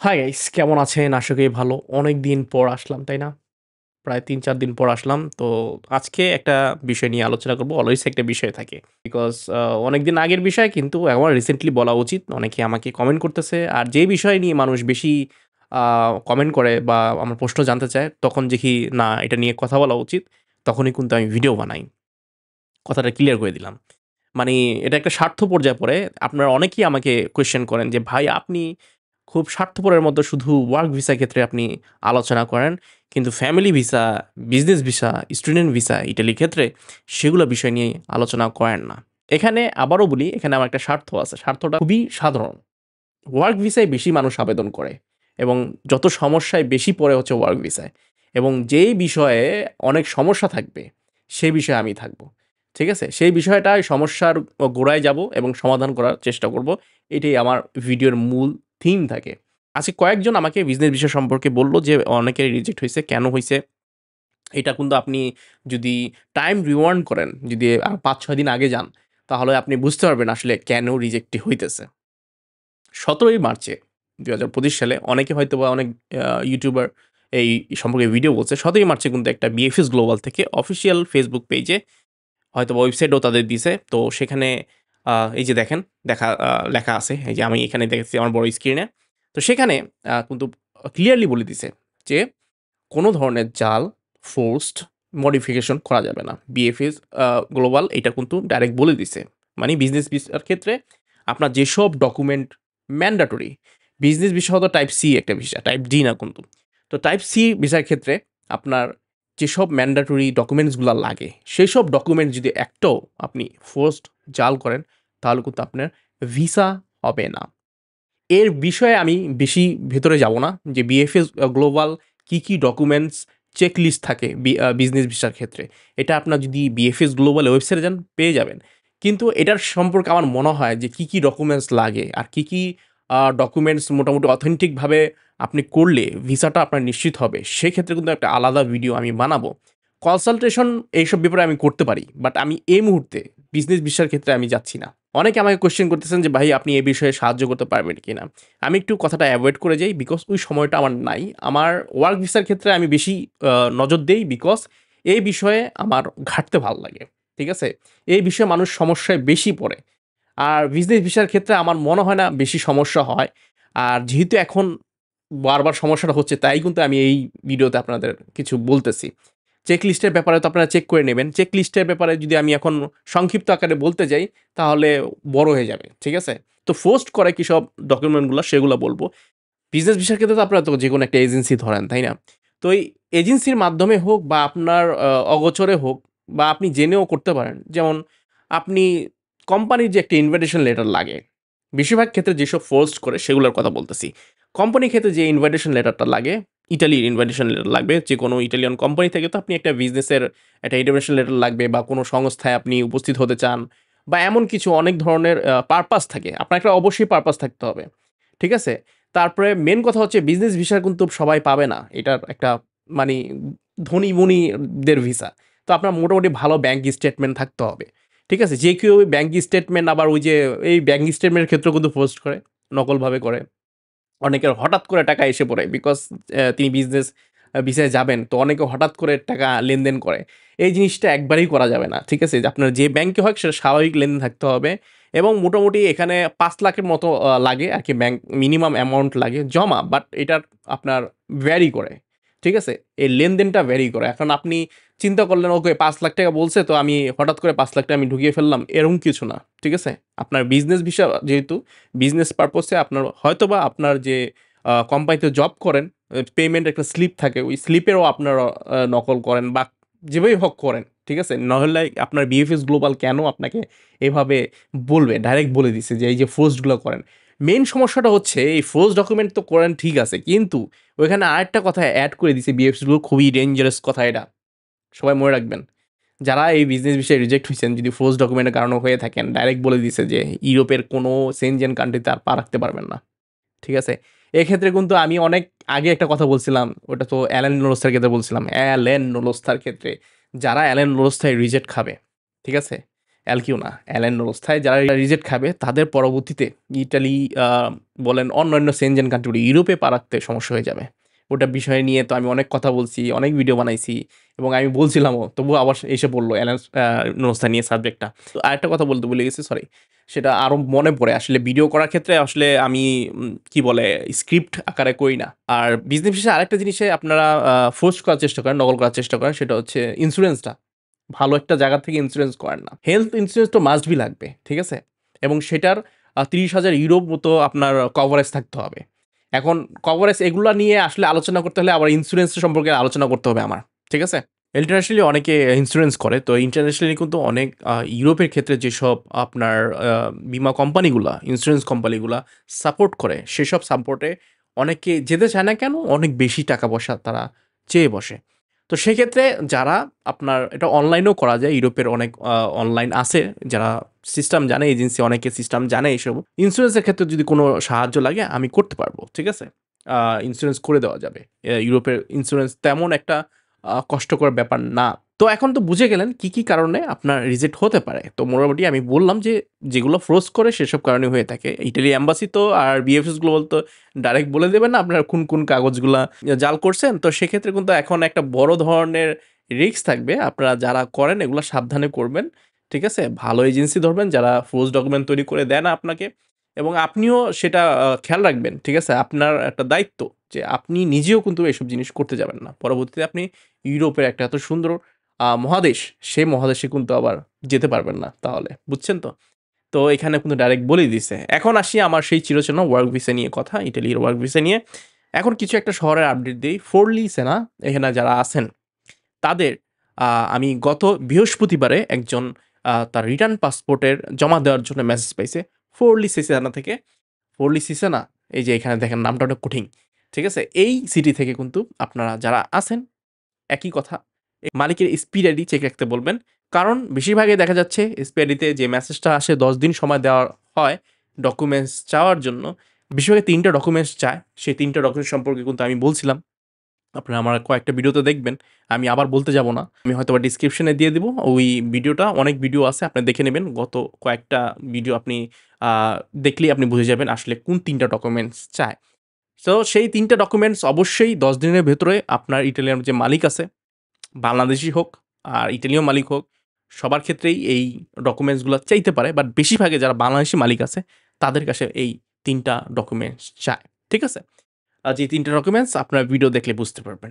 Hi guys, কেমন আছেন? আশা করি ভালো। অনেকদিন পর আসলাম, তাই না? প্রায় ৩-৪ দিন পর আসলাম। তো আজকে একটা বিষয় নিয়ে আলোচনা করব। অলওয়েজ একটা বিষয় থাকে। বিকজ অনেকদিন আগের বিষয় কিন্তু আমার রিসেন্টলি বলা উচিত। অনেকে আমাকে কমেন্ট করতেছে। আর যে বিষয় নিয়ে মানুষ বেশি আ কমেন্ট করে বা আমার প্রশ্ন জানতে চায়, তখন দেখি না এটা নিয়ে কথা বলা উচিত। তখনই কিন্তু আমি ভিডিও বানাই। কথাটা ক্লিয়ার করে দিলাম। মানে এটা একটা স্বার্থ পর্যায়ে পড়ে। আপনারা অনেকেই আমাকে কোয়েশ্চেন করেন যে, "ভাই আপনি খুব স্বার্থপরের মতো শুধু ওয়ার্ক ভিসার ক্ষেত্রে আপনি আলোচনা করেন। কিন্তু family visa, business visa, student visa ইটালির ক্ষেত্রে সেগুলো বিষয় নিয়ে আলোচনা করেন না।" এখানে আবারও বলি, এখানে আমার একটা স্বার্থ আছে। স্বার্থটা খুবই সাধারণ। ওয়ার্ক ভিসায় বেশি মানুষ আবেদন করে এবং যত সমস্যায় বেশি পড়ে হচ্ছে ওয়ার্ক ভিসায় এবং যেই বিষয়ে অনেক সমস্যা থাকবে, সেই বিষয়ে আমি থাকবো। ঠিক আছে? সেই বিষয়টায় সমস্যার গোড়ায় যাব এবং সমাধান করার চেষ্টা করব। এটাই আমার ভিডিওর মূল থিম থাকে। আজকে কয়েকজন আমাকে বিজনেস বিষয় সম্পর্কে বলল যে অনেকের রিজেক্ট হইছে। কেন হইছে? এটা কিন্তু আপনি যদি টাইম রিওয়ান্ড করেন, যদি ৫-৬ দিন আগে যান, তাহলে আপনি বুঝতে পারবেন আসলে কেন রিজেক্টটি হইতেছে। ১৭ই মার্চে ২০২৫ সালে অনেকে হয়তোবা অনেক ইউটিউবার এই সম্পর্কে ভিডিও বলছে। ১৭ই মার্চে কিন্তু একটা বিএফএস গ্লোবাল থেকে অফিসিয়াল ফেসবুক পেজে হয়তোবা ওয়েবসাইটও তাদের দিছে। তো সেখানে এই যে দেখেন লেখা আছে। এই যে আমি এখানে দেখতেছি আমার বড় স্ক্রিনে। তো সেখানে কিন্তু ক্লিয়ারলি বলে দিছে যে কোনো ধরনের জাল, ফোর্সড মডিফিকেশন করা যাবে না। বিএফএস গ্লোবাল এটা কিন্তু ডাইরেক্ট বলে দিছে। মানে বিজনেস ভিসার ক্ষেত্রে আপনার যেসব ডকুমেন্ট ম্যান্ডেটরি, বিজনেস ভিসা হতো টাইপ সি একটা ভিসা, টাইপ ডি না কিন্তু। তো টাইপ সি ভিসার ক্ষেত্রে আপনার যেসব ম্যান্ডেটরি ডকুমেন্টসগুলা লাগে, সেসব ডকুমেন্ট যদি একটাও আপনি ফোর্সড জাল করেন, তাহলে কিন্তু আপনার ভিসা হবে না। এর বিষয়ে আমি বেশি ভেতরে যাব না যে বিএফএস গ্লোবাল কি ডকুমেন্টস চেকলিস্ট থাকে বিজনেস ভিসার ক্ষেত্রে। এটা আপনার যদি বিএফএস গ্লোবাল ওয়েবসাইটে যান পেয়ে যাবেন। কিন্তু এটার সম্পর্কে আমার মনে হয় যে কি ডকুমেন্টস লাগে আর কি ডকুমেন্টস মোটামুটি অথেন্টিকভাবে আপনি করলে ভিসাটা আপনার নিশ্চিত হবে। সেক্ষেত্রে কিন্তু একটা আলাদা ভিডিও আমি বানাবো। কনসালটেশন এইসব ব্যাপারে আমি করতে পারি। বাট আমি এই মুহূর্তে বিজনেস ভিসার ক্ষেত্রে আমি যাচ্ছি না। অনেকে আমাকে কোয়েশ্চেন করতেছেন যে, "ভাই আপনি এ বিষয়ে সাহায্য করতে পারবেন কিনা?" আমি একটু কথাটা এভয়েড করে যাই বিকজ ওই সময়টা আমার নাই। আমার ওয়ার্ক ভিসার ক্ষেত্রে আমি বেশি নজর দেই বিকজ এই বিষয়ে আমার ঘাঁটতে ভাল লাগে। ঠিক আছে? এই বিষয়ে মানুষ সমস্যায় বেশি পড়ে। আর বিজনেস ভিসার ক্ষেত্রে আমার মনে হয় না বেশি সমস্যা হয়। আর যেহেতু এখন বারবার সমস্যাটা হচ্ছে তাই কিন্তু আমি এই ভিডিওতে আপনাদের কিছু বলতেছি। চেক লিস্টের ব্যাপারে তো আপনারা চেক করে নেবেন। চেক লিস্টের ব্যাপারে যদি আমি এখন সংক্ষিপ্ত আকারে বলতে যাই, তাহলে বড় হয়ে যাবে। ঠিক আছে? তো ফোর্সড করে কিসব ডকুমেন্টগুলা সেগুলা বলব। বিজনেস ভিসার ক্ষেত্রে তো আপনারা তো যেকোনো একটা এজেন্সি ধরেন, তাই না? তো এই এজেন্সির মাধ্যমে হোক বা আপনার অগোচরে হোক বা আপনি জেনেও করতে পারেন। যেমন আপনি কোম্পানির যে একটা ইনভাইটেশন লেটার লাগে, বেশিরভাগ ক্ষেত্রে যেসব ফোর্সড করে সেগুলোর কথা বলতেছি। কোম্পানির ক্ষেত্রে যে ইনভাইটেশন লেটারটা লাগে, ইটালির ইনভাইটেশন লেটার লাগবে। যেকোনো ইটালিয়ান কোম্পানি থেকে তো আপনি একটা বিজনেসের একটা ইনভাইটেশন লেটার লাগবে বা কোনো সংস্থায় আপনি উপস্থিত হতে চান বা এমন কিছু অনেক ধরনের পারপাস থাকে। আপনার একটা অবশ্যই পারপাস থাকতে হবে। ঠিক আছে? তারপরে মেইন কথা হচ্ছে বিজনেস ভিসা কিন্তু সবাই পাবে না। এটার একটা মানি ধনী-মনিদের ভিসা। তো আপনার মোটামুটি ভালো ব্যাংক স্টেটমেন্ট থাকতে হবে। ঠিক আছে? যে কেউ ব্যাংক স্টেটমেন্ট আবার ওই যে এই ব্যাংক স্টেটমেন্টের ক্ষেত্রেও কিন্তু পোস্ট করে, নকলভাবে করে। অনেকের হঠাৎ করে টাকা এসে পড়ে বিকজ তিনি বিজনেস ভিসায় যাবেন। তো অনেকে হঠাৎ করে টাকা লেনদেন করে। এই জিনিসটা একবারেই করা যাবে না। ঠিক আছে? যে আপনার যে ব্যাংকে হয় সেটা স্বাভাবিক লেনদেন থাকতে হবে এবং মোটামুটি এখানে ৫,০০,০০০ এর মতো লাগে আরকি ব্যাংক মিনিমাম অ্যামাউন্ট লাগে জমা। বাট এটার আপনার ভ্যারি করে। ঠিক আছে? এই লেনদেনটা ভ্যারি করে। এখন আপনি চিন্তা করলেন ওকে ৳৫,০০,০০০ বলছে তো আমি হঠাৎ করে ৳৫,০০,০০০ আমি ঢুকিয়ে ফেললাম। এরকম কিছু না। ঠিক আছে? আপনার বিজনেস ভিসা যেহেতু বিজনেস পারপোজ এ আপনার হয়তোবা আপনার যে কোম্পানিতে জব করেন, পেমেন্ট একটা স্লিপ থাকে। ওই স্লিপেরও আপনারা নকল করেন বা যেভাবেই হোক করেন। ঠিক আছে? নাহলে আপনার বিএফএস গ্লোবাল কেন আপনাকে এভাবে বলবে? ডাইরেক্ট বলে দিছে যে এই যে ফোর্সড গুলা করেন। মেইন সমস্যাটা হচ্ছে এই ফোর্সড ডকুমেন্ট তো করেন ঠিক আছে। কিন্তু ওইখানে আরেকটা কথা এড করে দিছে বিএফএস গুলো খুবই ডেঞ্জারাস কথা এটা। সবাই মনে রাখবেন। যারা এই বিজনেস বিষয়ে রিজেক্ট হইছেন যদি ফোর্স ডকুমেন্টের কারণে হয়ে থাকেন, ডাইরেক্ট বলে দিছে যে ইউরোপের কোনো সেনজেন কান্ট্রিতে আর পা রাখতে পারবেন না। ঠিক আছে? এক্ষেত্রে কিন্তু আমি অনেক আগে একটা কথা বলছিলাম। ওটা তো অ্যালেন নোলস্টার ক্ষেত্রে বলছিলাম। অ্যালেন নোলস্টার ক্ষেত্রে যারা অ্যালেন নোলস্টার রিজেক্ট খাবে। ঠিক আছে? অ্যালকিও না, অ্যালেন অবস্থায় যারা রিজেক্ট খাবে তাদের পরবর্তীতে ইটালি বলেন অন্যান্য সেনজেন কান্ট্রি ইউরোপে পা রাখতে সমস্যা হয়ে যাবে। ওটা বিষয় নিয়ে তো আমি অনেক কথা বলছি, অনেক ভিডিও বানাইছি এবং আমি বলছিলামও। তবুও আবার এসে বলল অ্যালেন নমস্তা নিয়ে সাবজেক্টটা। তো আরেকটা কথা বলতে ভুলে গেছি, সরি। সেটা আরও মনে পড়ে। আসলে ভিডিও করার ক্ষেত্রে আসলে আমি কি বলে স্ক্রিপ্ট আকারে করি না। আর বিজনেস বিষয়ে আরেকটা জিনিসে আপনারা ফোর্স করার চেষ্টা করেন, নকল করার চেষ্টা করেন, সেটা হচ্ছে ইন্স্যুরেন্সটা। ভালো একটা জায়গা থেকে ইন্স্যুরেন্স করেন না। হেলথ ইন্স্যুরেন্স তো মাস্ট বি লাগবে, ঠিক আছে? এবং সেটার ৩০,০০০ ইউরো মতো আপনার কভারেজ থাকতে হবে। এখন কভারেজ এগুলা নিয়ে আসলে আলোচনা করতে হলে আবার ইন্স্যুরেন্স সম্পর্কে আলোচনা করতে হবে আমার, ঠিক আছে? ইন্টারন্যাশনালি অনেকে ইন্স্যুরেন্স করে। তো ইন্টারন্যাশনালি কিন্তু অনেক ইউরোপের ক্ষেত্রে যেসব আপনার বীমা কোম্পানিগুলা, ইন্স্যুরেন্স কোম্পানিগুলা সাপোর্ট করে, সেসব সাপোর্টে অনেকে যেতে চায় না কেন? অনেক বেশি টাকা পয়সা তারা চেয়ে বসে। তো সেক্ষেত্রে যারা আপনার এটা অনলাইনেও করা যায়। ইউরোপের অনেক অনলাইন আছে যারা সিস্টেম জানে, এজেন্সি অনেকে সিস্টেম জানে এইসব। ইন্স্যুরেন্সের ক্ষেত্রে যদি কোনো সাহায্য লাগে আমি করতে পারবো, ঠিক আছে? ইন্স্যুরেন্স করে দেওয়া যাবে। ইউরোপের ইন্স্যুরেন্স তেমন একটা কষ্টকর ব্যাপার না। তো এখন তো বুঝে গেলেন কি, কি কারণে আপনার রিজেক্ট হতে পারে। তো মোটামুটি আমি বললাম যে যেগুলো ফোর্স করে সেসব কারণে হয়ে থাকে। ইটালি এম্বাসি তো আর বিএফএস গ্লোবাল তো ডাইরেক্ট বলে দেবে না আপনার কোন, কোন কাগজগুলা জাল করছেন। তো সেক্ষেত্রে কিন্তু এখন একটা বড় ধরনের রিস্ক থাকবে। আপনারা যারা করেন এগুলা সাবধানে করবেন। ঠিক আছে? ভালো এজেন্সি ধরবেন যারা ফোর্স ডকুমেন্ট তৈরি করে দেয় না আপনাকে এবং আপনিও সেটা খেয়াল রাখবেন। ঠিক আছে? আপনার একটা দায়িত্ব যে আপনি নিজেও কিন্তু এসব জিনিস করতে যাবেন না। পরবর্তীতে আপনি ইউরোপের একটা এত সুন্দর মহাদেশ, সেই মহাদেশে কিন্তু আবার যেতে পারবেন না তাহলে। বুঝছেন তো? তো এখানে কিন্তু ডাইরেক্ট বলেই দিছে। এখন আসি আমার সেই চিরচেনা ওয়ার্ক ভিসা নিয়ে কথা, ইটালির ওয়ার্ক ভিসা নিয়ে। এখন কিছু একটা শহরের আপডেট দেই। ফোরলি সেনা এখানে যারা আছেন তাদের আমি গত বৃহস্পতিবারে একজন তার রিটার্ন পাসপোর্টের জমা দেওয়ার জন্য মেসেজ পাইছে। ফোরলি সিসেনা থেকে। ফোরলি সিসেনা এই যে এখানে দেখেন নামটা অনেক কঠিন। ঠিক আছে? এই সিটি থেকে কিন্তু আপনারা যারা আছেন একই কথা। মালিকের এসপি আইডি চেক রাখতে বলবেন। কারণ বেশিরভাগই দেখা যাচ্ছে এসপি আইডিতে যে মেসেজটা আসে ১০ দিন সময় দেওয়া হয় ডকুমেন্টস চাওয়ার জন্য। বেশিরভাগই ৩ টা ডকুমেন্টস চায়। সেই ৩ টা ডকুমেন্টস সম্পর্কে কিন্তু আমি বলছিলাম। আপনারা আমার কয়েকটা ভিডিওতে দেখবেন। আমি আবার বলতে যাব না। আমি হয়তোবা ডেসক্রিপশনে দিয়ে দিব। ওই ভিডিওটা অনেক ভিডিও আছে আপনি দেখে নেবেন। গত কয়েকটা ভিডিও আপনি আ দেখলেই আপনি বুঝে যাবেন আসলে কোন ৩ টা ডকুমেন্টস চায়। সো সেই ৩ টা ডকুমেন্টস অবশ্যই ১০ দিনের ভেতরে আপনার ইটালিয়ান যে মালিক আছে বাংলাদেশী হোক আর ইটালীয় মালিক হোক, সবার ক্ষেত্রেই এই ডকুমেন্টসগুলা চাইতে পারে। বাট বেশিরভাগে যারা বাংলাদেশী মালিক আছে, তাদের কাছে এই ৩ টা ডকুমেন্টস চায়। ঠিক আছে? যে ৩ টা ডকুমেন্টস আপনার ভিডিও দেখলে বুঝতে পারবেন।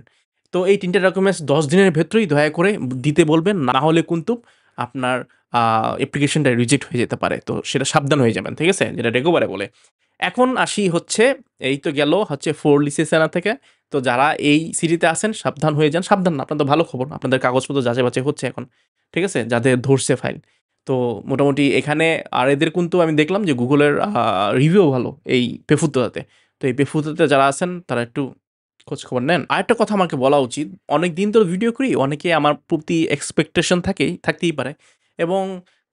তো এই ৩ টা ডকুমেন্টস ১০ দিনের ভেতরেই দয়া করে দিতে বলবেন। না হলে কিন্তু আপনার অ্যাপ্লিকেশনটা রিজেক্ট হয়ে যেতে পারে। তো সেটা সাবধান হয়ে যাবেন। ঠিক আছে? যেটা রেগোবারে বলে। এখন আসি হচ্ছে এই তো গেল হচ্ছে ফোরলিসি সেনা থেকে। তো যারা এই সিটিতে আছেন সাবধান হয়ে যান। সাবধান না আপনাদের ভালো খবর। আপনাদের কাগজপত্র যাচাই-বাছাই হচ্ছে এখন। ঠিক আছে? যাদের ধরছে ফাইল। তো মোটামুটি এখানে আর এদের কিন্তু আমি দেখলাম যে Google-এর রিভিউ ভালো এই পেফুতোতে। তো এই পেফুতোতে যারা আছেন তারা একটু খোঁজখবর নেন। আরেকটা কথা আমাকে বলা উচিত। অনেকদিন তো ভিডিও করি। অনেকে আমার প্রতি এক্সপেকটেশন থাকতেই পারে এবং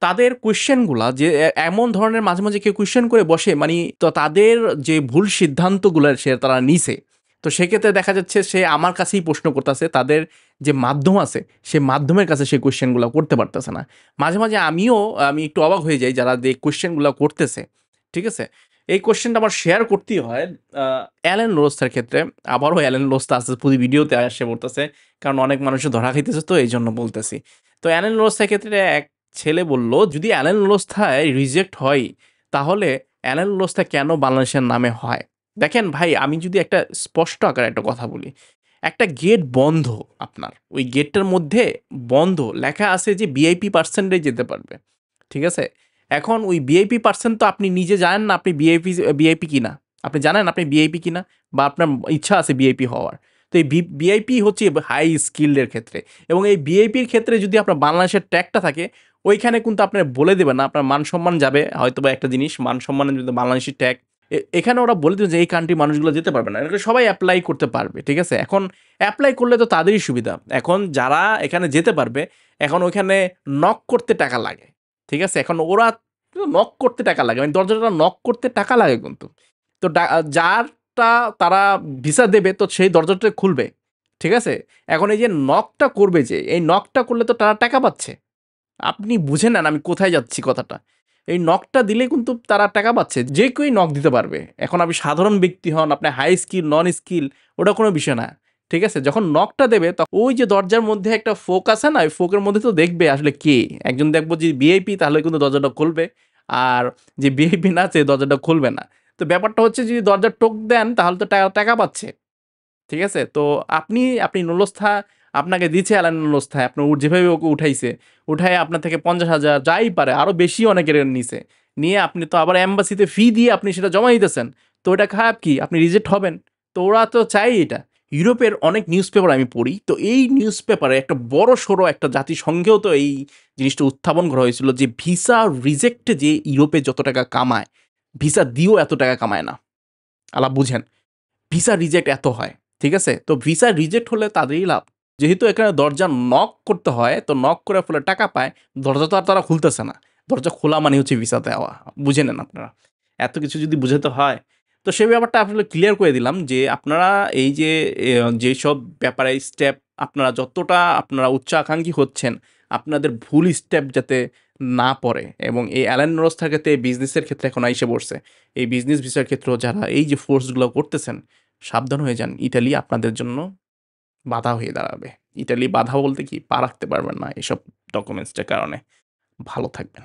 তাদের কোয়েশ্চেন গুলা যে এমন ধরনের মাঝে, মাঝে কেউ কোয়েশ্চেন করে বসে মানি তো তাদের যে ভুল সিদ্ধান্তগুলা তারা নিছে। তো সেক্ষেত্রে দেখা যাচ্ছে সে আমার কাছেই প্রশ্ন করতেছে। তাদের যে মাধ্যম আছে, সে মাধ্যমের কাছে সে কোয়েশ্চেন গুলা করতে পারতেছে না। মাঝে, মাঝে আমি একটু অবাক হয়ে যাই যারা যে কোয়েশ্চেন গুলা করতেছে। ঠিক আছে? এই কোয়েশ্চেনটা আমার শেয়ার করতেই হয়। আ অ্যালেন রোস্টার ক্ষেত্রে আবারও অ্যালেন রোস্টা আছে প্রতি ভিডিওতে আসে পড়তেছে। কারণ অনেক মানুষের ধরা খাইতেছে তো এইজন্য বলতেছি। তো অ্যালেন রোস্টার ক্ষেত্রে এক ছেলে বলল, "যদি অ্যালেন লোস্থায় রিজেক্ট হয়, তাহলে অ্যালেন লোস্তা কেন বাংলাদেশের নামে হয়?" দেখেন ভাই, আমি যদি একটা স্পষ্ট আকারে একটা কথা বলি। একটা গেট বন্ধ আপনার। ওই গেটটার মধ্যে বন্ধ লেখা আছে যে ভিআইপি পার্সেনরাই যেতে পারবে। ঠিক আছে? এখন ওই ভিআইপি পার্সন তো আপনি নিজে জানেন না আপনি ভিআইপি কিনা। আপনি জানেন আপনি ভিআইপি কিনা বা আপনার ইচ্ছা আছে ভিআইপি হওয়ার। তো এই ভিআইপি হচ্ছে হাই স্কিলড এর ক্ষেত্রে এবং এই ভিআইপির ক্ষেত্রে যদি আপনার বাংলাদেশের ট্যাগটা থাকে, ওইখানে কিন্তু আপনার বলে দেবে না, আপনার মান-সম্মান যাবে। হয়তোবা একটা জিনিস মান-সম্মানের যদি বাংলাদেশী ট্যাগ এখানে ওরা বলে দেবে যে এই কান্ট্রির মানুষগুলো যেতে পারবে না। এটা সবাই এপ্লাই করতে পারবে। ঠিক আছে? এখন এপ্লাই করলে তো তাদেরই সুবিধা। এখন যারা এখানে যেতে পারবে, এখন ওইখানে নক করতে টাকা লাগে। ঠিক আছে? এখন ওরা নক করতে টাকা লাগে। মানে দরজাটা নক করতে টাকা লাগে কিন্তু। তো যারটা তারা ভিসা দেবে তো সেই দরজাটা খুলবে। ঠিক আছে? এখন এই যে নকটা করবে যে, এই নকটা করলে তো তারা টাকা পাচ্ছে। আপনি বুঝে নেন আমি কোথায় যাচ্ছি কথাটা। এই নকটা দিলে কিন্তু তারা টাকা পাচ্ছে। যে কেউই নক দিতে পারবে। এখন আপনি সাধারণ ব্যক্তি হন, আপনি হাই স্কিল, নন স্কিল ওটা কোনো বিষয় না। ঠিক আছে? যখন নকটা দেবে ওই যে দরজার মধ্যে একটা ফোক আছে না? ওই ফোকের মধ্যে তো দেখবে আসলে কে? একজন দেখবো যে ভিআইপি তাহলে কিন্তু দরজাটা খুলবে। আর যে ভিআইপি না সে দরজাটা খুলবে না। তো ব্যাপারটা হচ্ছে যদি দরজার টোক দেন তাহলে তো টাকা পাচ্ছে। ঠিক আছে? তো আপনি নুলস্থা আপনাকে দিছে এলান নুলস্থায়। আপনার যেভাবে ওকে উঠাইছে, উঠায়ে আপনার থেকে ৫০,০০০ যাই পারে আরো বেশি অনেকের নিছে। নিয়ে আপনি তো আবার এম্বাসিতে ফি দিয়ে আপনি সেটা জমা দিতেছেন। তো এটা খারাপ কি? আপনি রিজেক্ট হবেন। তো ওরা তো চায়ই এটা। ইউরোপের অনেক নিউজ পেপার আমি পড়ি। তো এই নিউজ পেপারে একটা বড়সড় একটা জাতিসংঘেও তো এই জিনিসটা উত্থাপন করা হয়েছিল যে ভিসা রিজেক্টে যে ইউরোপে যত টাকা কামায়, ভিসা দিয়েও এত টাকা কামায় না। আলা বুঝেন। ভিসা রিজেক্ট এত হয়। ঠিক আছে? তো ভিসা রিজেক্ট হলে তাদেরই লাভ। যেহেতু এখানে দরজা নক করতে হয়, তো নক করে ফেলে টাকা পায়। দরজা তো আর তারা খুলতেছে না। দরজা খোলা মানে হচ্ছে ভিসা দেওয়া। বুঝে নেন আপনারা। এত কিছু যদি বুঝাতে হয়, তো সেই ব্যাপারটা আসলে ক্লিয়ার করে দিলাম যে আপনারা এই যে যেসব ব্যাপারে স্টেপ আপনারা যতটা আপনারা উচ্চাকাঙ্ক্ষী হচ্ছেন, আপনাদের ভুল স্টেপ যাতে না পড়ে এবং এই অ্যালেন রোস্টার ক্ষেত্রে এই বিজনেসের ক্ষেত্রে এখন আইসে পড়ছে। এই বিজনেস ভিসার ক্ষেত্রেও যারা এই যে ফোর্সগুলো করতেছেন, সাবধান হয়ে যান। ইতালি আপনাদের জন্য বাধা হয়ে দাঁড়াবে। ইতালি বাধা বলতে কি পা রাখতে পারবেন না এসব ডকুমেন্টসটার কারণে। ভালো থাকবেন।